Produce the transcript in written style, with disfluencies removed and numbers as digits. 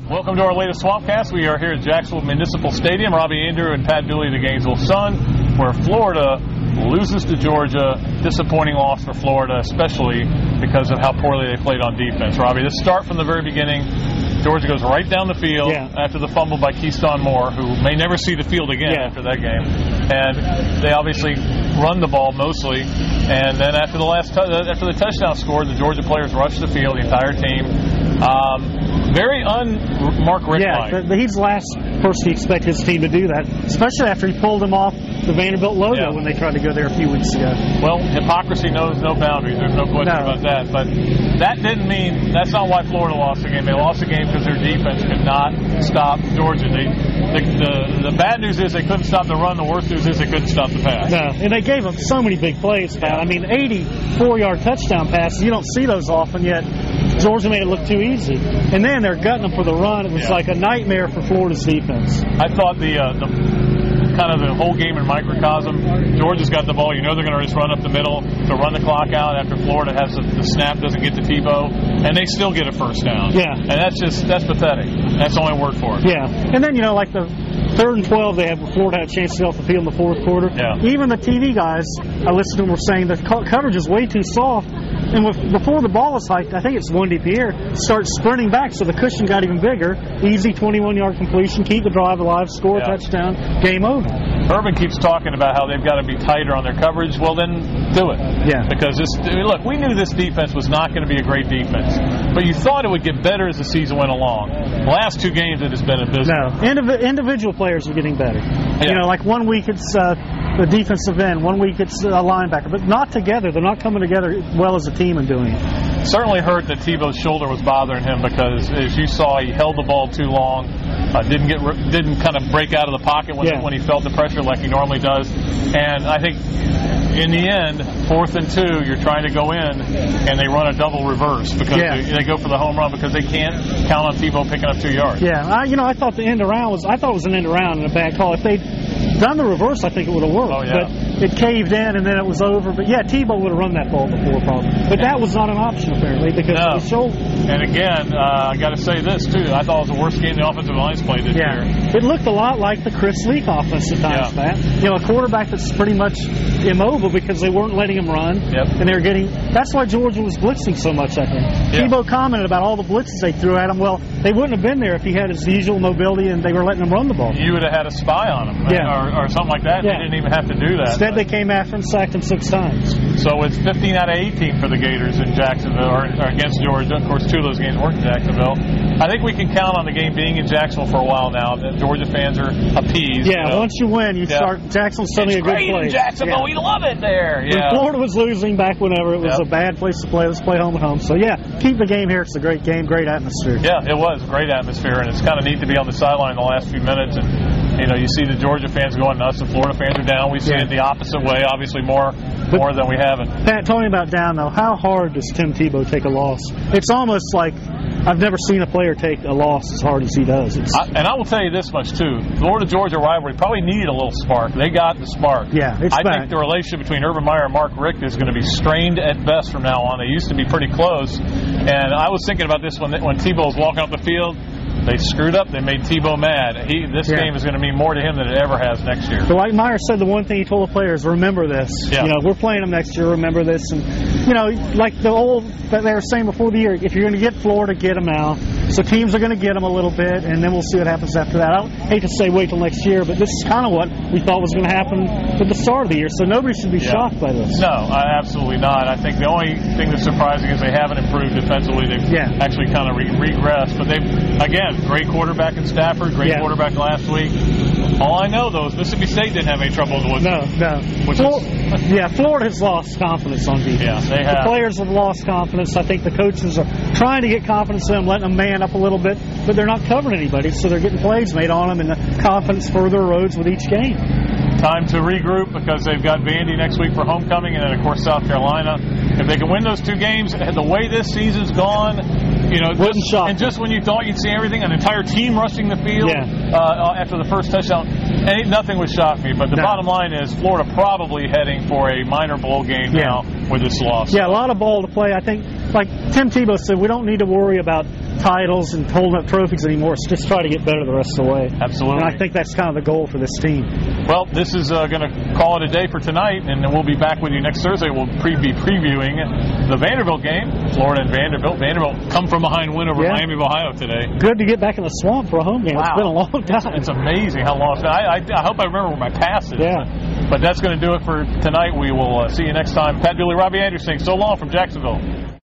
Welcome to our latest Swampcast. We are here at Jacksonville Municipal Stadium. Robbie, Andreu, and Pat Dooley, the Gainesville Sun, where Florida loses to Georgia. Disappointing loss for Florida, especially because of how poorly they played on defense. Robbie, let's start from the very beginning. Georgia goes right down the field after the fumble by Keyshawn Moore, who may never see the field again after that game. And they obviously run the ball mostly. And then after the after the touchdown scored, the Georgia players rushed the field, the entire team. Very un-Mark Richt-like. Yeah, he's the last person you expect his team to do that, especially after he pulled him off the Vanderbilt logo when they tried to go there a few weeks ago. Well, hypocrisy knows no boundaries. There's no question about that. But that didn't mean, that's not why Florida lost the game. They lost the game because their defense could not stop Georgia. The bad news is they couldn't stop the run. The worst news is they couldn't stop the pass. No, and they gave up so many big plays, Pat. I mean, 84-yard touchdown passes. You don't see those often, yet Georgia made it look too easy. And then they're gutting them for the run. It was like a nightmare for Florida's defense. I thought the kind of the whole game in microcosm, Georgia's got the ball. You know they're going to just run up the middle to run the clock out after Florida has the snap, doesn't get to Tebow, and they still get a first down. Yeah. And that's pathetic. That's the only word for it. Yeah. And then, like the 3rd and 12 they had before Florida had a chance to get off the field in the fourth quarter. Yeah. Even the TV guys I listened to them were saying the coverage is way too soft. And before the ball is hiked, I think it's Wendy Pierre, starts sprinting back, so the cushion got even bigger. Easy 21-yard completion, keep the drive alive, score a touchdown, game over. Urban keeps talking about how they've got to be tighter on their coverage. Well, then do it. Yeah. Because look, we knew this defense was not going to be a great defense, but you thought it would get better as the season went along. The last 2 games it has been abysmal. No, individual players are getting better. Yeah. Like 1 week it's the defensive end, 1 week it's a linebacker, but not together. They're not coming together well as a team and doing it. Certainly hurt that Tebow's shoulder was bothering him because, as you saw, he held the ball too long, didn't kind of break out of the pocket when he felt the pressure like he normally does. And I think in the end, 4th and 2, you're trying to go in and they run a double reverse because they go for the home run because they can't count on Tebow picking up 2 yards. Yeah, I thought the end around was an end around and a bad call. If they'd done the reverse, I think it would have worked. Oh, yeah. But it caved in and then it was over. But Tebow would have run that ball before probably. But that was not an option apparently because of his shoulder. And again, I got to say this too. I thought it was the worst game the offensive line's played this year. It looked a lot like the Chris Leak offense at times, Matt. A quarterback that's pretty much immobile because they weren't letting him run. Yep. And they were that's why Georgia was blitzing so much, I think. Yeah. Tebow commented about all the blitzes they threw at him. Well, they wouldn't have been there if he had his usual mobility and they were letting him run the ball. You would have had a spy on him or something like that. Yeah. They didn't even have to do that. Instead, they came after him, sacked him 6 times. So it's 15 out of 18 for the Gators in Jacksonville or against Georgia. Of course, 2 of those games weren't in Jacksonville. I think we can count on the game being in Jacksonville for a while now. The Georgia fans are appeased. Yeah, once you win, you start. Jacksonville's suddenly a good place. In Jacksonville, we love it there. When Florida was losing back whenever, it was a bad place to play. Let's play home and home. So keep the game here. It's a great game, great atmosphere. Yeah, it was a great atmosphere, and it's kind of neat to be on the sideline the last few minutes and. You see the Georgia fans going nuts, the Florida fans are down. We see it the opposite way, obviously more than we haven't. Pat, tell me about down, though. How hard does Tim Tebow take a loss? It's almost like I've never seen a player take a loss as hard as he does. And I will tell you this much, too. Florida-Georgia rivalry probably needed a little spark. They got the spark. Yeah, I think the relationship between Urban Meyer and Mark Richt is going to be strained at best from now on. They used to be pretty close. And I was thinking about this when Tebow was walking up the field. They screwed up. They made Tebow mad. This game is going to mean more to him than it ever has next year. But like Meyer said, the one thing he told the players, remember this. Yeah. We're playing them next year. Remember this. And, like the old that they were saying before the year, if you're going to get Florida, get them out. So teams are going to get them a little bit, and then we'll see what happens after that. I don't hate to say wait till next year, but this is kind of what we thought was going to happen at the start of the year. So nobody should be shocked by this. No, absolutely not. I think the only thing that's surprising is they haven't improved defensively. They've actually kind of regressed. But again, great quarterback in Stafford, great quarterback last week. All I know, though, is Mississippi State didn't have any trouble with No. Florida has lost confidence on defense. Yeah, they have. The players have lost confidence. I think the coaches are trying to get confidence in them, letting them man up a little bit, but they're not covering anybody, so they're getting plays made on them, and the confidence further erodes with each game. Time to regroup because they've got Vandy next week for homecoming, and then, of course, South Carolina. If they can win those 2 games, the way this season's gone, and just when you thought you'd see everything, an entire team rushing the field after the first touchdown, nothing would shock me. But the bottom line is Florida probably heading for a minor bowl game now with this loss. Yeah, a lot of ball to play. I think like Tim Tebow said, we don't need to worry about titles and holding up trophies anymore. It's just try to get better the rest of the way. Absolutely. And I think that's kind of the goal for this team. Well, this is going to call it a day for tonight, and then we'll be back with you next Thursday. We'll be previewing the Vanderbilt game, Florida and Vanderbilt. Vanderbilt come from behind win over Miami of Ohio today. Good to get back in the swamp for a home game. Wow. It's been a long time. It's amazing how long it's been. I hope I remember where my pass is. Yeah. But that's going to do it for tonight. We will see you next time. Pat Dooley, Robbie Andreu saying so long from Jacksonville.